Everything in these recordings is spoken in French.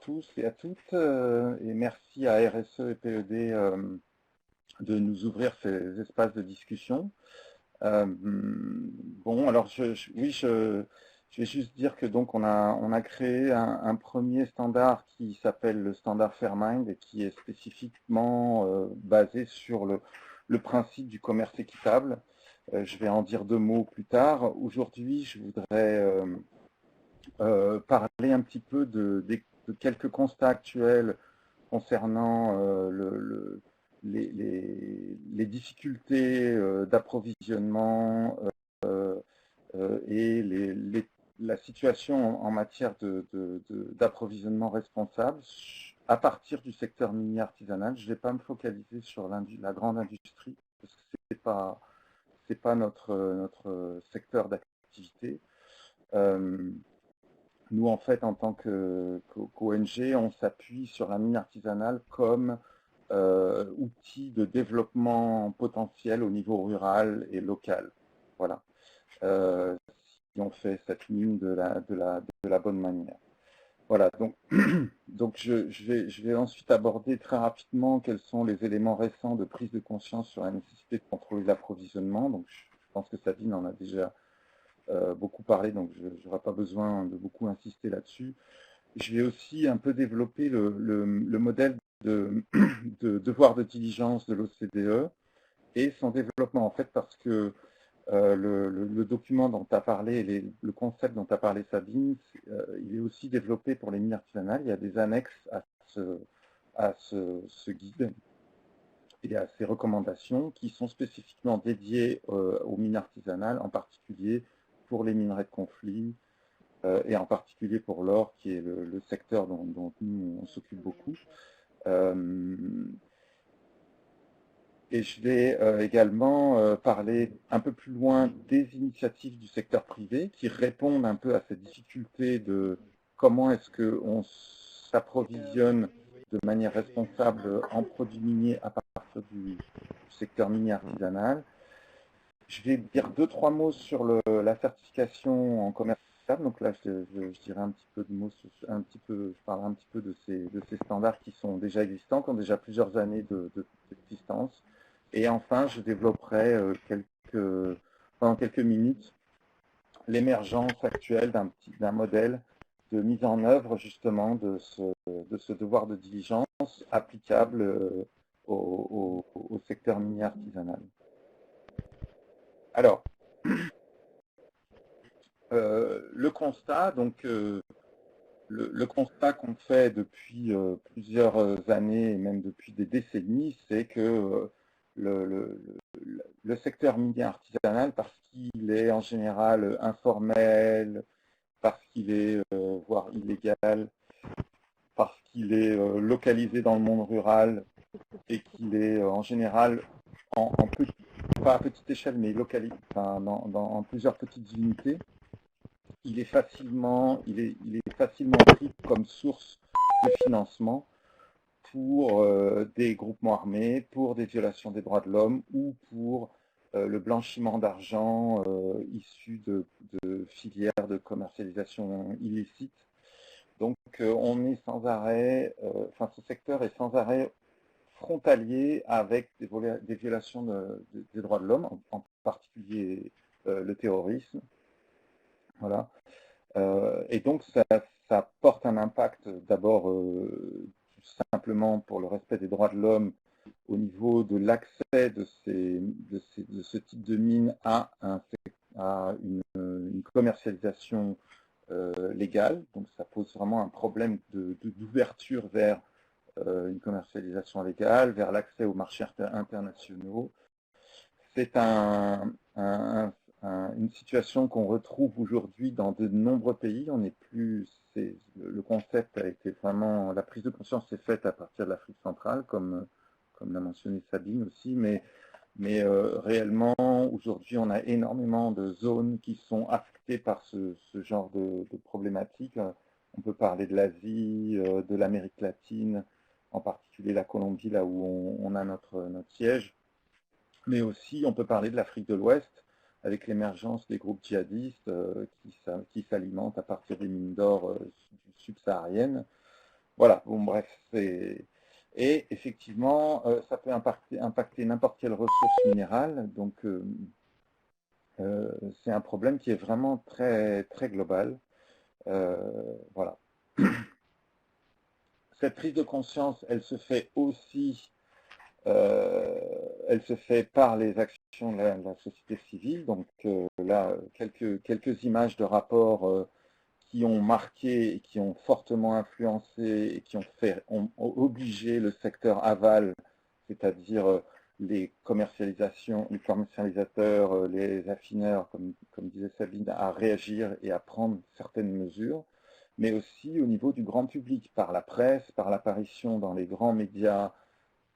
tous et à toutes, et merci à RSE et PED de nous ouvrir ces espaces de discussion. Bon, alors oui, je vais juste dire que donc on a créé un premier standard qui s'appelle le standard Fairmind et qui est spécifiquement basé sur le principe du commerce équitable. Je vais en dire deux mots plus tard. Aujourd'hui, je voudrais parler un petit peu de quelques constats actuels concernant les difficultés d'approvisionnement et la situation en matière d'approvisionnement responsable à partir du secteur minier artisanal. Je ne vais pas me focaliser sur la grande industrie, parce que ce n'est pas notre secteur d'activité. Nous, en fait, en tant qu'ONG, on s'appuie sur la mine artisanale comme outil de développement potentiel au niveau rural et local. Voilà. Si on fait cette mine de la bonne manière. Voilà, donc je vais ensuite aborder très rapidement quels sont les éléments récents de prise de conscience sur la nécessité de contrôler l'approvisionnement. Donc je pense que Sabine en a déjà beaucoup parlé, donc je n'aurai pas besoin de beaucoup insister là-dessus. Je vais aussi un peu développer le modèle de devoir de diligence de l'OCDE et son développement, en fait, parce que le document dont tu as parlé, le concept dont tu as parlé, Sabine, il est aussi développé pour les mines artisanales. Il y a des annexes à ce guide et à ces recommandations qui sont spécifiquement dédiées aux mines artisanales, en particulier pour les minerais de conflit, et en particulier pour l'or, qui est le secteur dont nous on s'occupe beaucoup. Et je vais également parler un peu plus loin des initiatives du secteur privé qui répondent un peu à cette difficulté de comment est-ce qu'on s'approvisionne de manière responsable en produits miniers à partir du secteur minier artisanal. Je vais dire deux, trois mots sur la certification en commerce équitable. Donc là, je dirais un petit peu de mots, je parlerai un petit peu de ces standards qui sont déjà existants, qui ont déjà plusieurs années d'existence. Et enfin, je développerai pendant quelques minutes l'émergence actuelle d'un modèle de mise en œuvre justement de ce devoir de diligence applicable au secteur minier artisanal. Alors, le constat, donc le constat qu'on fait depuis plusieurs années et même depuis des décennies, c'est que le secteur minier artisanal, parce qu'il est en général informel, parce qu'il est voire illégal, parce qu'il est localisé dans le monde rural et qu'il est en général pas à petite échelle, mais localisé en plusieurs petites unités, il est facilement pris comme source de financement pour des groupements armés, pour des violations des droits de l'homme ou pour le blanchiment d'argent issu de filières de commercialisation illicite. Donc on est sans arrêt, ce secteur est sans arrêt frontalier avec des violations des droits de l'homme, en particulier le terrorisme. Voilà. Et donc ça porte un impact d'abord simplement pour le respect des droits de l'homme au niveau de l'accès de ce type de mine à une commercialisation légale. Donc ça pose vraiment un problème d'ouverture vers une commercialisation légale, vers l'accès aux marchés internationaux. C'est une situation qu'on retrouve aujourd'hui dans de nombreux pays. On n'est plus, le concept a été vraiment, la prise de conscience s'est faite à partir de l'Afrique centrale, comme l'a mentionné Sabine aussi, mais réellement, aujourd'hui, on a énormément de zones qui sont affectées par ce genre de problématiques. On peut parler de l'Asie, de l'Amérique latine, en particulier la Colombie, là où on a notre siège. Mais aussi, on peut parler de l'Afrique de l'Ouest, avec l'émergence des groupes djihadistes qui s'alimentent à partir des mines d'or subsahariennes. Voilà, bon bref, c'est... Et effectivement, ça peut impacter n'importe quelle ressource minérale, donc c'est un problème qui est vraiment très, très global. Voilà. Cette prise de conscience, elle se fait aussi, euh, elle se fait par les actions de la société civile. Donc là, quelques images de rapports qui ont marqué et qui ont fortement influencé et qui ont obligé le secteur aval, c'est-à-dire les commercialisateurs, les affineurs, comme disait Sabine, à réagir et à prendre certaines mesures, mais aussi au niveau du grand public, par la presse, par l'apparition dans les grands médias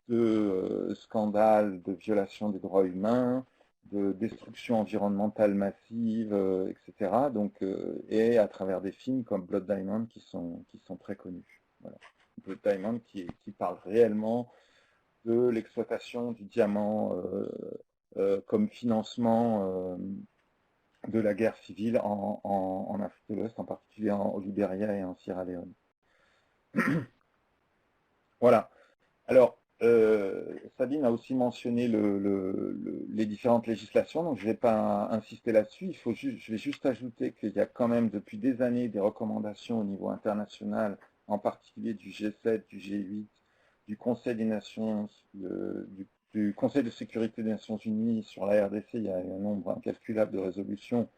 de scandales de violation des droits humains, de destruction environnementale massive, etc. Donc, et à travers des films comme Blood Diamond qui sont très connus. Voilà. Blood Diamond qui parle réellement de l'exploitation du diamant comme financement de la guerre civile en Afrique de l'Ouest, en particulier au Libéria et en Sierra Leone. Voilà. Alors, Sabine a aussi mentionné les différentes législations, donc je ne vais pas insister là-dessus. Je vais juste ajouter qu'il y a quand même depuis des années des recommandations au niveau international, en particulier du G7, du G8, du Conseil des Nations, du Conseil de sécurité des Nations Unies sur la RDC. Il y a un nombre incalculable de résolutions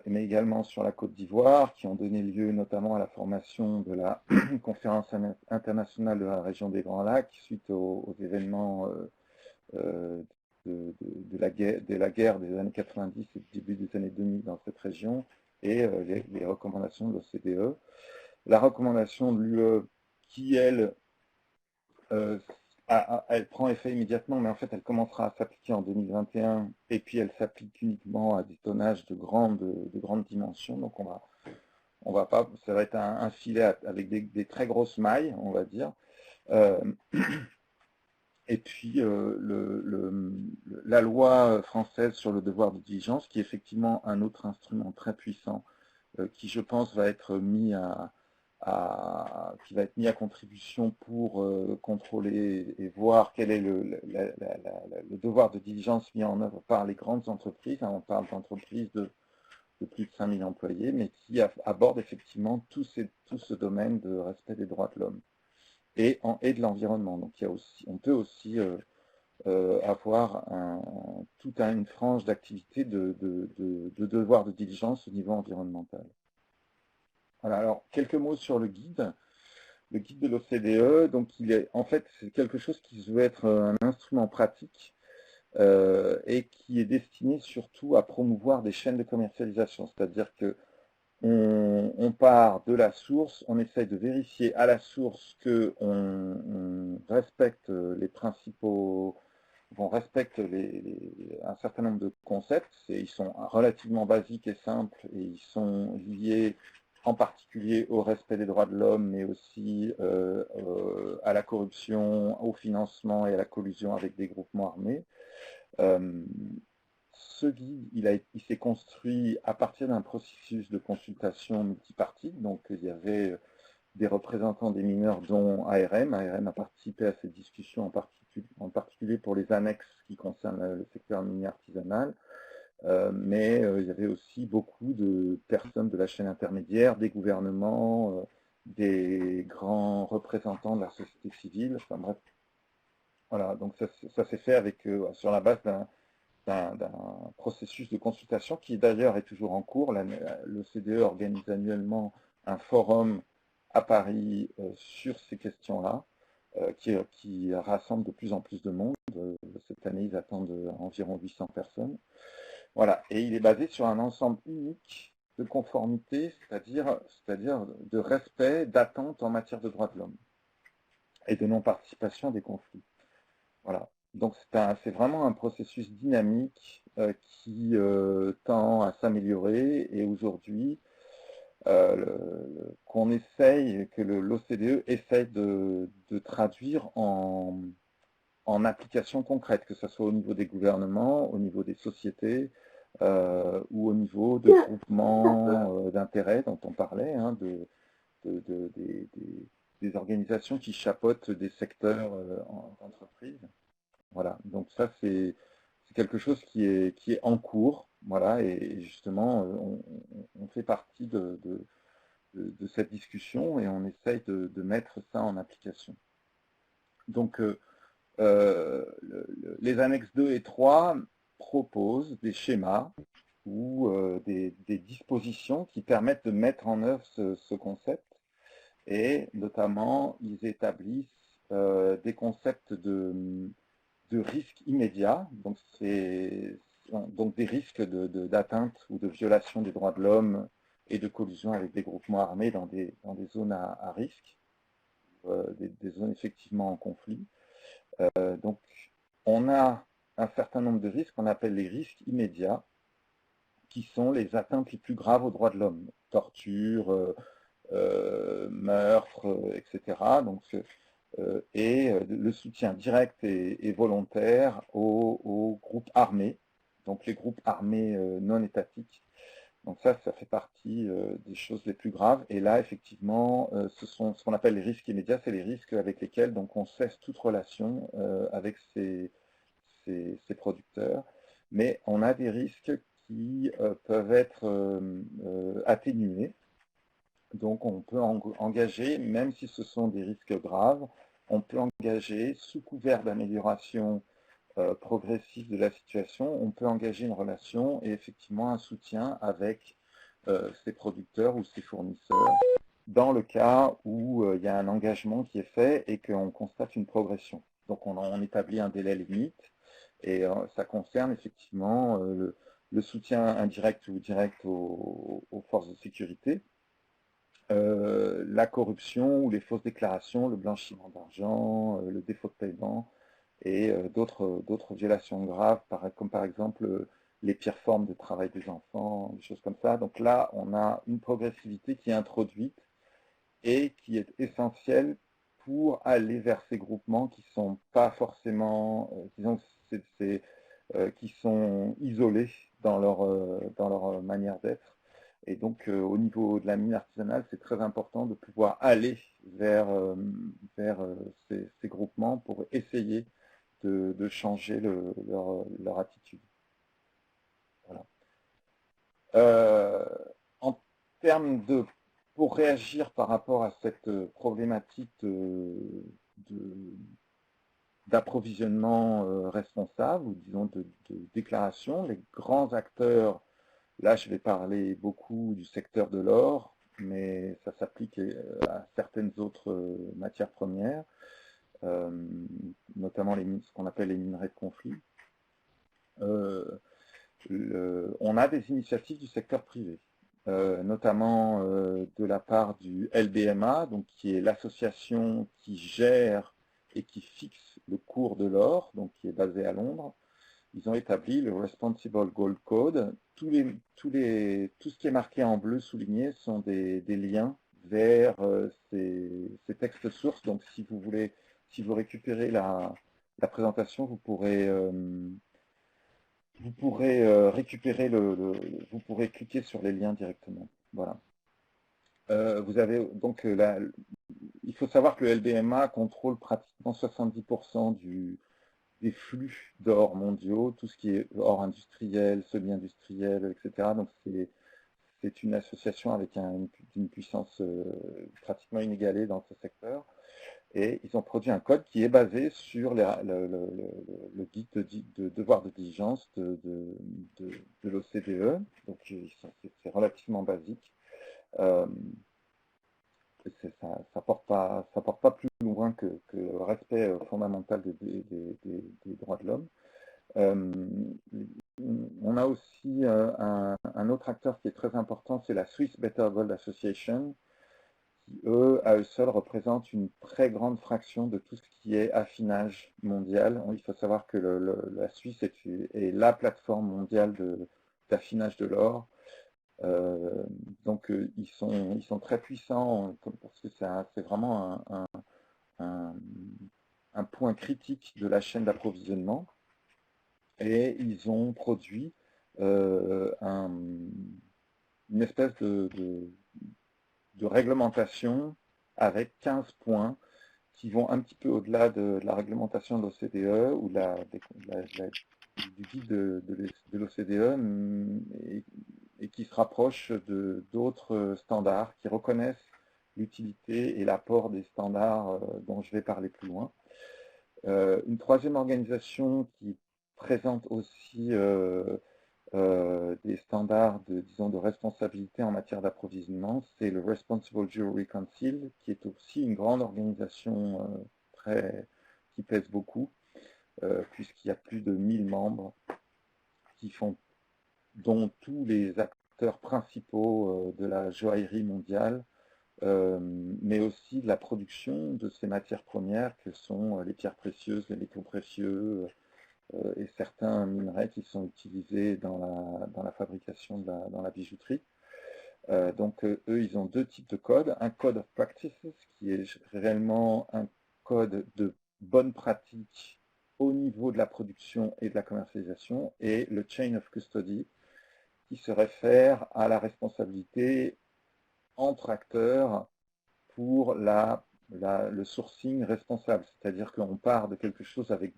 mais également sur la Côte d'Ivoire, qui ont donné lieu notamment à la formation de la conférence internationale de la région des Grands Lacs, suite aux événements de la guerre des années 90 et du début des années 2000 dans cette région, et les recommandations de l'OCDE. La recommandation de l'UE, qui, elle, euh, elle prend effet immédiatement, mais en fait, elle commencera à s'appliquer en 2021, et puis elle s'applique uniquement à des tonnages de grandes dimensions. Donc, on va pas, ça va être un filet avec des très grosses mailles, on va dire. Euh, et puis, la loi française sur le devoir de diligence, qui est effectivement un autre instrument très puissant, qui, je pense, va être qui va être mis à contribution pour contrôler et voir quel est le devoir de diligence mis en œuvre par les grandes entreprises. On parle d'entreprises de plus de 5000 employés, mais qui aborde effectivement tout ce domaine de respect des droits de l'homme et de l'environnement. Donc on peut aussi avoir toute une frange d'activité de devoir de diligence au niveau environnemental. Voilà, alors quelques mots sur le guide. Le guide de l'OCDE, donc en fait, c'est quelque chose qui veut être un instrument pratique et qui est destiné surtout à promouvoir des chaînes de commercialisation. C'est-à-dire que on part de la source, on essaye de vérifier à la source qu'on respecte les principaux, on respecte un certain nombre de concepts, et ils sont relativement basiques et simples, et ils sont liés en particulier au respect des droits de l'homme, mais aussi à la corruption, au financement et à la collusion avec des groupements armés. Ce guide, il s'est construit à partir d'un processus de consultation multipartite. Donc, il y avait des représentants des mineurs, dont ARM. ARM a participé à cette discussion, en particulier pour les annexes qui concernent le secteur minier artisanal. Mais il y avait aussi beaucoup de personnes de la chaîne intermédiaire, des gouvernements, des grands représentants de la société civile. Enfin bref, voilà. Donc ça s'est fait sur la base d'un processus de consultation qui d'ailleurs est toujours en cours. L'OCDE organise annuellement un forum à Paris sur ces questions-là, qui rassemble de plus en plus de monde. Cette année, ils attendent environ 800 personnes. Voilà, et il est basé sur un ensemble unique de conformité, c'est-à-dire de respect, d'attente en matière de droits de l'homme et de non-participation à des conflits. Voilà. Donc c'est vraiment un processus dynamique qui tend à s'améliorer, et aujourd'hui que l'OCDE essaye de traduire en application concrète, que ce soit au niveau des gouvernements, au niveau des sociétés ou au niveau de groupements d'intérêt dont on parlait, hein, des des organisations qui chapeautent des secteurs d'entreprise. Voilà, donc ça c'est quelque chose qui est en cours, voilà, et justement on fait partie de cette discussion et on essaye de mettre ça en application. Donc les annexes 2 et 3 proposent des schémas ou des dispositions qui permettent de mettre en œuvre ce concept, et notamment ils établissent des concepts de risques immédiats, donc des risques d'atteinte ou de violation des droits de l'homme et de collusion avec des groupements armés dans des zones à risque, des zones effectivement en conflit. Donc on a un certain nombre de risques qu'on appelle les risques immédiats, qui sont les atteintes les plus graves aux droits de l'homme, torture, meurtre, etc. Donc, et le soutien direct et volontaire aux groupes armés, donc les groupes armés non étatiques. Donc ça fait partie des choses les plus graves. Et là, effectivement, ce sont ce qu'on appelle les risques immédiats, c'est les risques avec lesquels donc, on cesse toute relation avec ces producteurs. Mais on a des risques qui peuvent être atténués. Donc on peut engager, même si ce sont des risques graves, on peut engager, sous couvert d'amélioration progressive de la situation, on peut engager une relation et effectivement un soutien avec ses producteurs ou ses fournisseurs, dans le cas où il y a un engagement qui est fait et qu'on constate une progression. Donc on établit un délai limite, et ça concerne effectivement le soutien indirect ou direct aux forces de sécurité, la corruption ou les fausses déclarations, le blanchiment d'argent, le défaut de paiement et d'autres violations graves, comme par exemple les pires formes de travail des enfants, des choses comme ça. Donc là, on a une progressivité qui est introduite et qui est essentielle pour aller vers ces groupements qui sont pas forcément, qui sont isolés dans leur manière d'être. Et donc, au niveau de la mine artisanale, c'est très important de pouvoir aller vers ces groupements pour essayer de changer leur attitude. Voilà. En termes pour réagir par rapport à cette problématique d'approvisionnement responsable, ou disons de déclaration, les grands acteurs, là je vais parler beaucoup du secteur de l'or, mais ça s'applique à certaines autres matières premières, notamment ce qu'on appelle les minerais de conflit. On a des initiatives du secteur privé, notamment de la part du LBMA, donc qui est l'association qui gère et qui fixe le cours de l'or, donc qui est basée à Londres. Ils ont établi le Responsible Gold Code. Tout ce qui est marqué en bleu souligné sont des liens vers ces textes sources. Donc si vous récupérez la présentation, vous pourrez vous pourrez cliquer sur les liens directement. Voilà. Vous avez donc il faut savoir que le LBMA contrôle pratiquement 70% des flux d'or mondiaux, tout ce qui est or industriel, semi-industriel, etc. Donc c'est une association avec une puissance pratiquement inégalée dans ce secteur. Et ils ont produit un code qui est basé sur le guide de devoir de diligence de l'OCDE. Donc c'est relativement basique. Ça porte pas plus loin que le respect fondamental des droits de l'homme. On a aussi un autre acteur qui est très important, c'est la Swiss Better Gold Association, qui, eux, à eux seuls, représentent une très grande fraction de tout ce qui est affinage mondial. Il faut savoir que la Suisse est la plateforme mondiale d'affinage de l'or. Donc ils sont très puissants parce que c'est vraiment un point critique de la chaîne d'approvisionnement. Et ils ont produit une espèce de réglementation avec 15 points qui vont un petit peu au-delà de la réglementation de l'OCDE ou du guide de l'OCDE et qui se rapprochent d'autres standards qui reconnaissent l'utilité et l'apport des standards dont je vais parler plus loin. Une troisième organisation qui présente aussi des standards disons, de responsabilité en matière d'approvisionnement, c'est le Responsible Jewelry Council, qui est aussi une grande organisation qui pèse beaucoup, puisqu'il y a plus de 1000 membres dont tous les acteurs principaux de la joaillerie mondiale, mais aussi de la production de ces matières premières que sont les pierres précieuses, les métaux précieux, et certains minerais qui sont utilisés dans la fabrication dans la bijouterie. Donc eux, ils ont deux types de codes. Un code of practices, qui est réellement un code de bonne pratique au niveau de la production et de la commercialisation, et le chain of custody, qui se réfère à la responsabilité entre acteurs pour le sourcing responsable. C'est-à-dire qu'on part de quelque chose avec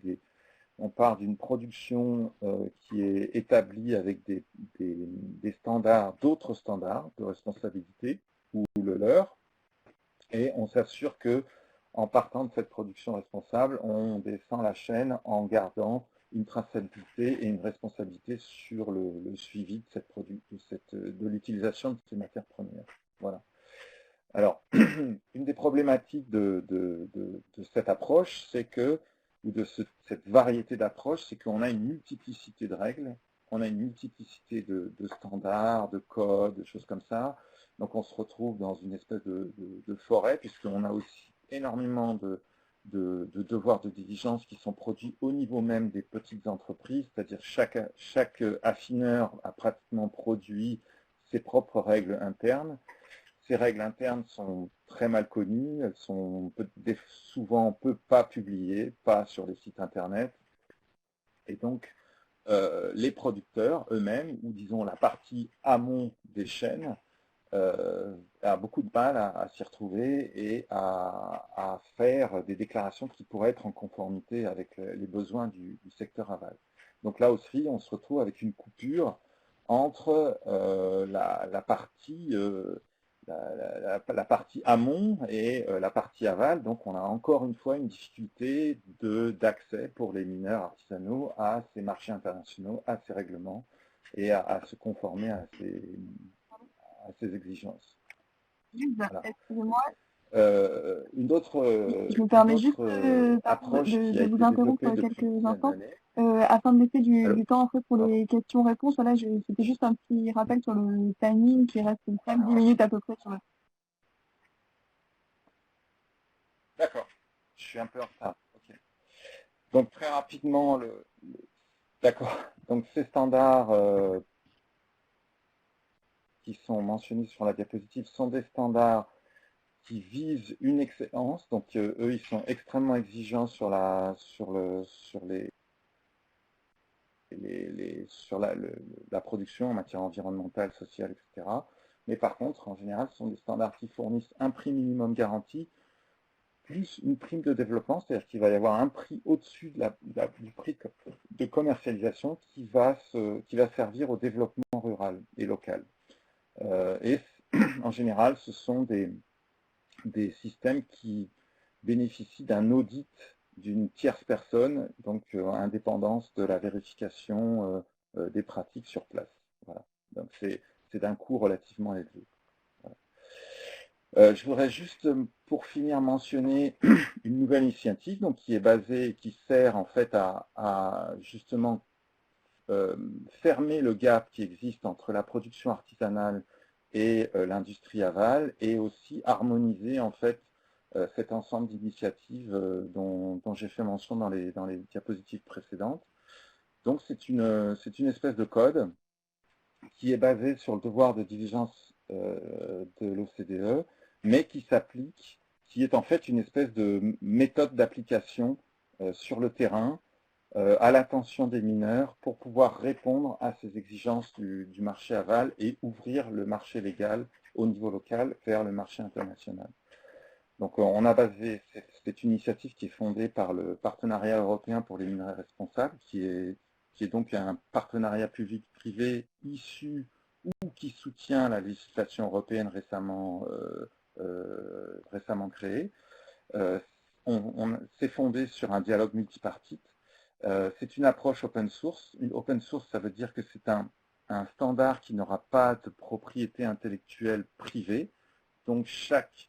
on part d'une production qui est établie avec des standards, d'autres standards de responsabilité ou le leur, et on s'assure que en partant de cette production responsable, on descend la chaîne en gardant une traçabilité et une responsabilité sur le suivi de l'utilisation de ces matières premières. Voilà. Alors, une des problématiques de cette approche, c'est que ou de cette variété d'approches, c'est qu'on a une multiplicité de règles, on a une multiplicité de standards, de codes, de choses comme ça. Donc on se retrouve dans une espèce de forêt, puisqu'on a aussi énormément de devoirs de diligence qui sont produits au niveau même des petites entreprises, c'est-à-dire chaque affineur a pratiquement produit ses propres règles internes. Ces règles internes sont très mal connues, elles sont souvent pas publiées, pas sur les sites internet. Et donc, les producteurs eux-mêmes, ou disons la partie amont des chaînes, a beaucoup de mal à s'y retrouver et à faire des déclarations qui pourraient être en conformité avec les besoins du secteur aval. Donc là aussi, on se retrouve avec une coupure entre la partie la partie amont et la partie aval. Donc on a encore une fois une difficulté d'accès pour les mineurs artisanaux à ces marchés internationaux, à ces règlements et à se conformer à ces exigences. Voilà. Excusez-moi. Une autre, je me permets juste approche qui a de vous été interrompre développée depuis quelques une dizaine instants. d'années. Afin de laisser du temps en fait, pour les questions-réponses, voilà, c'était juste un petit rappel sur le timing qui reste 5-10 minutes à peu près sur le. D'accord, je suis un peu en retard. Okay. Donc très rapidement, d'accord. Donc ces standards qui sont mentionnés sur la diapositive sont des standards qui visent une excellence. Donc eux, ils sont extrêmement exigeants sur la production en matière environnementale, sociale, etc. Mais par contre, en général, ce sont des standards qui fournissent un prix minimum garanti plus une prime de développement, c'est-à-dire qu'il va y avoir un prix au-dessus du prix de commercialisation qui va servir au développement rural et local. Et en général, ce sont des systèmes qui bénéficient d'un audit d'une tierce personne, donc indépendance de la vérification des pratiques sur place. Voilà. Donc c'est d'un coût relativement élevé. Voilà. Je voudrais juste, pour finir, mentionner une nouvelle initiative donc, qui sert en fait à justement fermer le gap qui existe entre la production artisanale et l'industrie aval, et aussi harmoniser en fait cet ensemble d'initiatives dont j'ai fait mention dans les diapositives précédentes. Donc c'est une espèce de code qui est basé sur le devoir de diligence de l'OCDE, mais qui s'applique, qui est en fait une espèce de méthode d'application sur le terrain à l'attention des mineurs pour pouvoir répondre à ces exigences du marché aval et ouvrir le marché légal au niveau local vers le marché international. Donc c'est une initiative qui est fondée par le Partenariat européen pour les minerais responsables, qui est donc un partenariat public-privé issu ou qui soutient la législation européenne récemment créée. C'est fondé sur un dialogue multipartite. C'est une approche open source. Open source, ça veut dire que c'est un standard qui n'aura pas de propriété intellectuelle privée. Donc chaque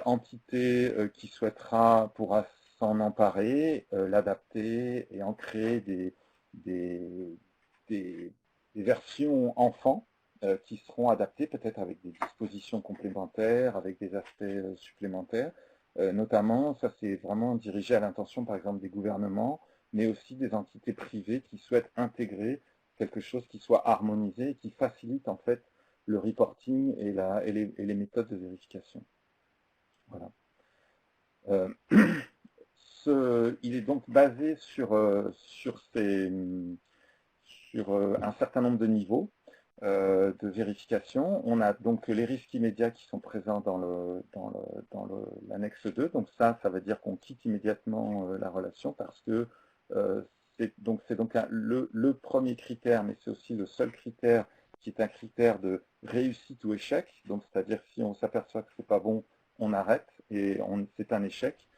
entité qui souhaitera pourra s'en emparer, l'adapter et en créer des versions enfants qui seront adaptées peut-être avec des dispositions complémentaires, avec des aspects supplémentaires. Notamment, ça c'est vraiment dirigé à l'intention par exemple des gouvernements, mais aussi des entités privées qui souhaitent intégrer quelque chose qui soit harmonisé et qui facilite en fait le reporting et les méthodes de vérification. Voilà. Il est donc basé sur un certain nombre de niveaux de vérification. On a donc les risques immédiats qui sont présents dans l'annexe 2. Donc ça veut dire qu'on quitte immédiatement la relation parce que c'est donc le premier critère, mais c'est aussi le seul critère qui est un critère de réussite ou échec. Donc c'est-à-dire que si on s'aperçoit que c'est pas bon, on arrête et c'est un échec.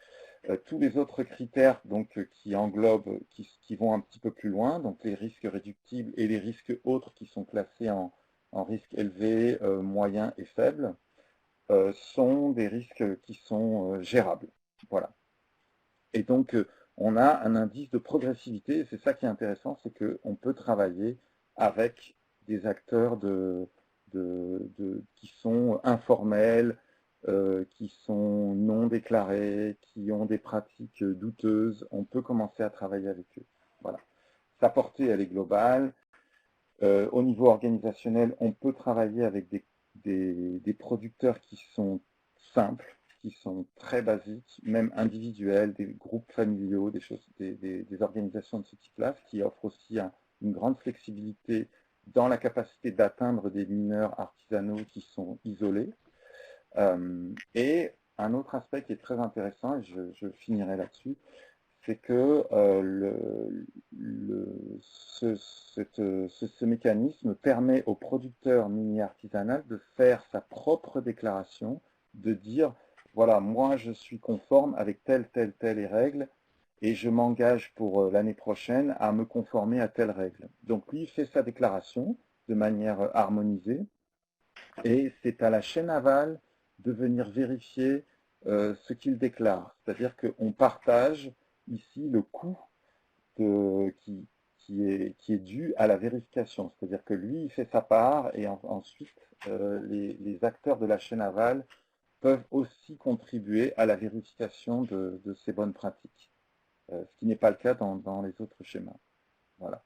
Tous les autres critères donc, qui englobent, qui vont un petit peu plus loin, donc les risques réductibles et les risques autres qui sont classés en risques élevés, moyens et faibles, sont des risques qui sont gérables. Voilà. Et donc, on a un indice de progressivité, et c'est ça qui est intéressant, c'est qu'on peut travailler avec des acteurs qui sont informels, qui sont non déclarés, qui ont des pratiques douteuses. On peut commencer à travailler avec eux. Voilà. Sa portée, elle est globale. Au niveau organisationnel, on peut travailler avec des producteurs qui sont simples, qui sont très basiques, même individuels, des groupes familiaux, des organisations de ce type-là, ce qui offre aussi une grande flexibilité dans la capacité d'atteindre des mineurs artisanaux qui sont isolés. Et un autre aspect qui est très intéressant, et je finirai là-dessus, c'est que ce mécanisme permet au producteur minier artisanal de faire sa propre déclaration, de dire, voilà, moi je suis conforme avec telle règle, et je m'engage pour l'année prochaine à me conformer à telle règle. Donc lui, il fait sa déclaration de manière harmonisée, et c'est à la chaîne aval de venir vérifier ce qu'il déclare. C'est-à-dire qu'on partage ici le coût qui est dû à la vérification. C'est-à-dire que lui, il fait sa part et ensuite, les acteurs de la chaîne aval peuvent aussi contribuer à la vérification de ces bonnes pratiques, ce qui n'est pas le cas dans les autres schémas. Voilà.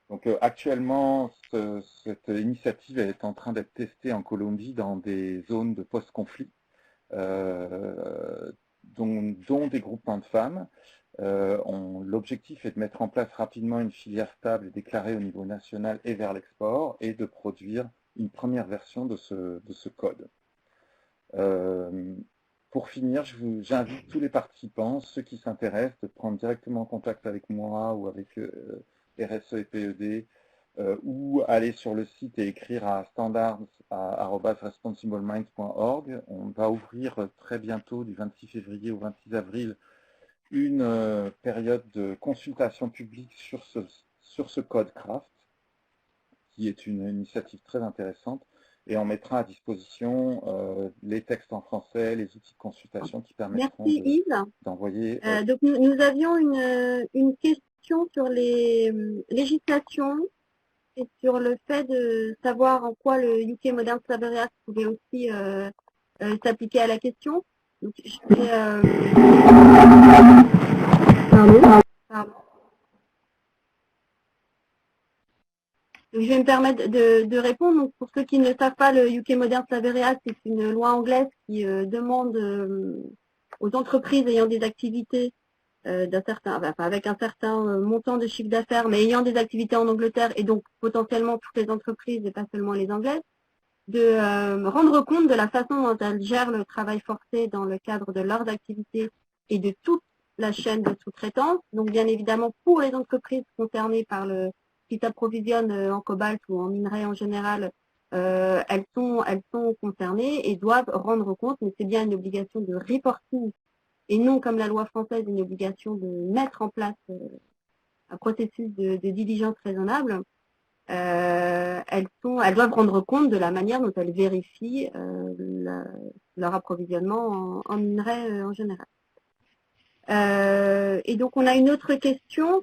Donc actuellement, cette initiative est en train d'être testée en Colombie dans des zones de post-conflit, dont des groupements de femmes. L'objectif est de mettre en place rapidement une filière stable et déclarée au niveau national et vers l'export, et de produire une première version de ce code. Pour finir, j'invite tous les participants, ceux qui s'intéressent, de prendre directement contact avec moi ou avec RSE et PED, ou aller sur le site et écrire à standards@responsibleminds.org. On va ouvrir très bientôt, du 26 février au 26 avril, une période de consultation publique sur ce code CRAFT, qui est une initiative très intéressante, et on mettra à disposition les textes en français, les outils de consultation qui permettront d'envoyer. Donc nous avions une question sur les législations et sur le fait de savoir en quoi le UK Modern Slavery Act pouvait aussi s'appliquer à la question. Donc, Donc, je vais me permettre de répondre. Donc, pour ceux qui ne savent pas, le UK Modern Slavery Act, c'est une loi anglaise qui demande aux entreprises ayant des activités avec un certain montant de chiffre d'affaires, mais ayant des activités en Angleterre, et donc potentiellement toutes les entreprises et pas seulement les anglaises, rendre compte de la façon dont elles gèrent le travail forcé dans le cadre de leurs activités et de toute la chaîne de sous-traitance. Donc bien évidemment pour les entreprises concernées par le qui s'approvisionnent en cobalt ou en minerai en général, elles sont concernées et doivent rendre compte, mais c'est bien une obligation de reporting et non comme la loi française une obligation de mettre en place un processus de diligence raisonnable. Elles doivent rendre compte de la manière dont elles vérifient leur approvisionnement en minerai en général. Et donc on a une autre question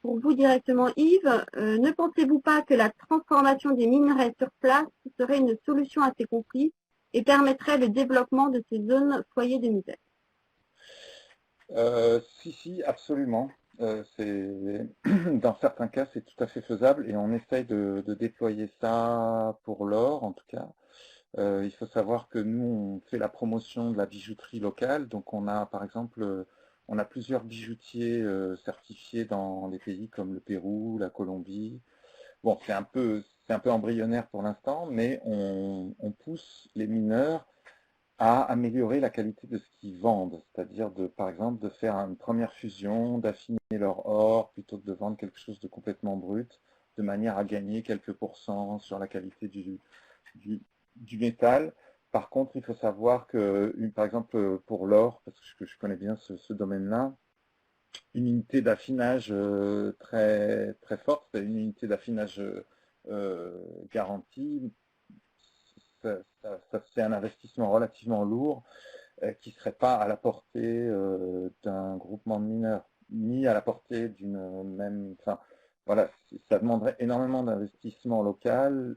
pour vous directement Yves, ne pensez-vous pas que la transformation des minerais sur place serait une solution à ces conflits et permettrait le développement de ces zones foyers de misère? Si, absolument. Dans certains cas, c'est tout à fait faisable et on essaye de déployer ça pour l'or, en tout cas. Il faut savoir que nous, on fait la promotion de la bijouterie locale. Donc, on a, par exemple, on a plusieurs bijoutiers certifiés dans des pays comme le Pérou, la Colombie. Bon, c'est un peu embryonnaire pour l'instant, mais on pousse les mineurs à améliorer la qualité de ce qu'ils vendent, c'est-à-dire par exemple de faire une première fusion, d'affiner leur or plutôt que de vendre quelque chose de complètement brut, de manière à gagner quelques pourcents sur la qualité du métal. Par contre, il faut savoir que, par exemple pour l'or, parce que je connais bien ce domaine-là, une unité d'affinage très, très forte, c'est une unité d'affinage garantie. C'est un investissement relativement lourd qui ne serait pas à la portée d'un groupement de mineurs, ni à la portée d'une même... Enfin, voilà, ça demanderait énormément d'investissement local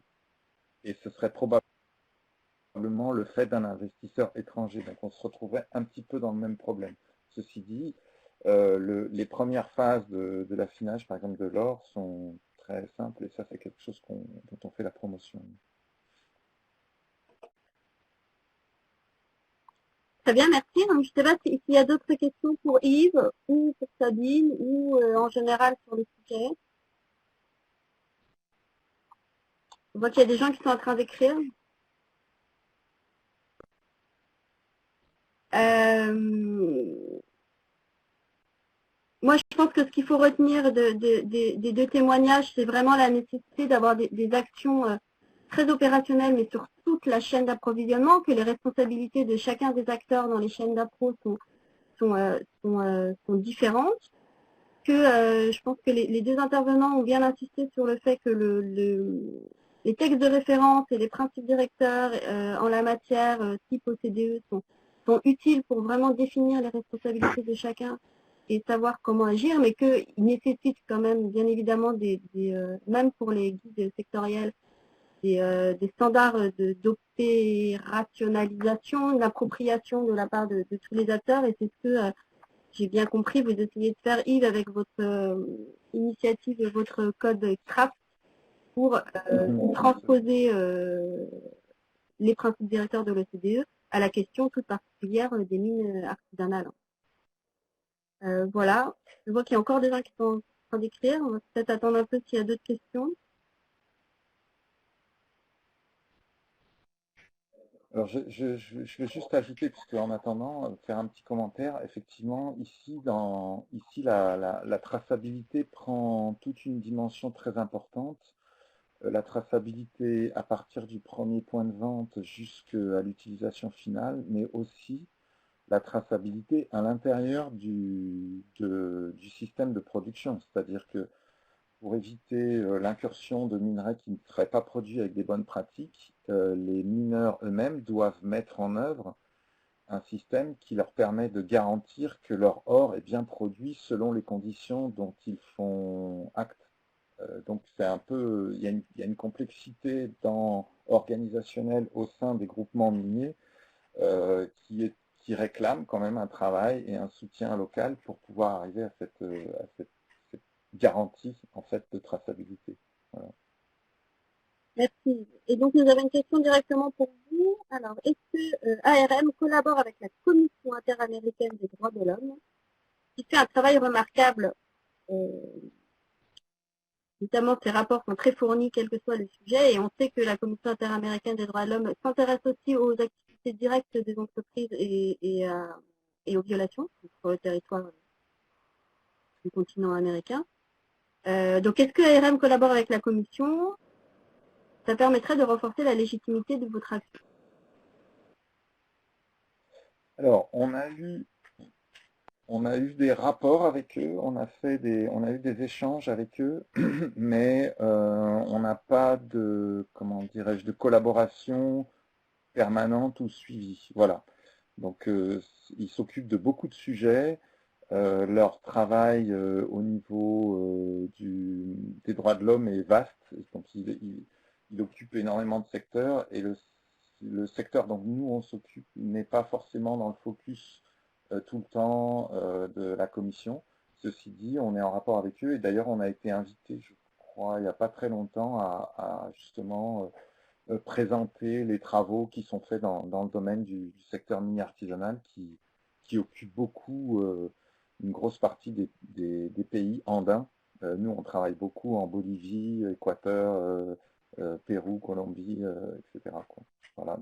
et ce serait probablement le fait d'un investisseur étranger. Donc on se retrouverait un petit peu dans le même problème. Ceci dit, les premières phases de l'affinage, par exemple de l'or, sont très simples et ça c'est quelque chose dont on fait la promotion. Très bien, merci. Donc, je ne sais pas s'il y a d'autres questions pour Yves ou pour Sabine ou en général sur le sujet. Je vois qu'il y a des gens qui sont en train d'écrire. Moi, je pense que ce qu'il faut retenir des deux témoignages, c'est vraiment la nécessité d'avoir des actions très opérationnelles, mais sur toute la chaîne d'approvisionnement, que les responsabilités de chacun des acteurs dans les chaînes d'appro sont différentes, que je pense que les deux intervenants ont bien insisté sur le fait que les textes de référence et les principes directeurs en la matière, type OCDE, sont utiles pour vraiment définir les responsabilités de chacun et savoir comment agir, mais qu'ils nécessitent quand même, bien évidemment, même pour les guides sectoriels, des standards d'opérationnalisation, d'appropriation de la part de tous les acteurs, et c'est ce que j'ai bien compris, vous essayez de faire, Yves, avec votre initiative et votre code CRAFT pour transposer les principes directeurs de l'OCDE à la question toute particulière des mines artisanales. Voilà, je vois qu'il y a encore des gens qui sont en train d'écrire. On va peut-être attendre un peu s'il y a d'autres questions. Alors, je vais juste ajouter, puisque en attendant, faire un petit commentaire. Effectivement, ici, la traçabilité prend toute une dimension très importante. La traçabilité à partir du premier point de vente jusqu'à l'utilisation finale, mais aussi la traçabilité à l'intérieur du système de production. C'est-à-dire que pour éviter l'incursion de minerais qui ne seraient pas produits avec des bonnes pratiques, les mineurs eux-mêmes doivent mettre en œuvre un système qui leur permet de garantir que leur or est bien produit selon les conditions dont ils font acte. Donc c'est un peu, il y a une complexité organisationnelle au sein des groupements miniers qui réclame quand même un travail et un soutien local pour pouvoir arriver à cette garantie en fait de traçabilité. Voilà. Merci. Et donc nous avons une question directement pour vous. Alors, est-ce que ARM collabore avec la Commission interaméricaine des droits de l'homme, qui fait un travail remarquable Évidemment, ces rapports sont très fournis, quel que soit le sujet, et on sait que la Commission interaméricaine des droits de l'homme s'intéresse aussi aux activités directes des entreprises et aux violations sur le territoire du continent américain. Donc, est-ce que ARM collabore avec la Commission? Ça permettrait de renforcer la légitimité de votre action. Alors, on a eu des rapports avec eux, on a eu des échanges avec eux, mais on n'a pas de, comment dirais-je, de collaboration permanente ou suivie. Voilà. Donc, ils s'occupent de beaucoup de sujets. Leur travail au niveau des droits de l'homme est vaste, donc il occupe énormément de secteurs, et le secteur dont nous on s'occupe n'est pas forcément dans le focus tout le temps de la commission. Ceci dit, on est en rapport avec eux, et d'ailleurs on a été invité, je crois, il n'y a pas très longtemps, à justement présenter les travaux qui sont faits dans le domaine du secteur mini artisanal qui occupe beaucoup une grosse partie des pays andins. Nous, on travaille beaucoup en Bolivie, Équateur, Pérou, Colombie, etc., quoi. Voilà.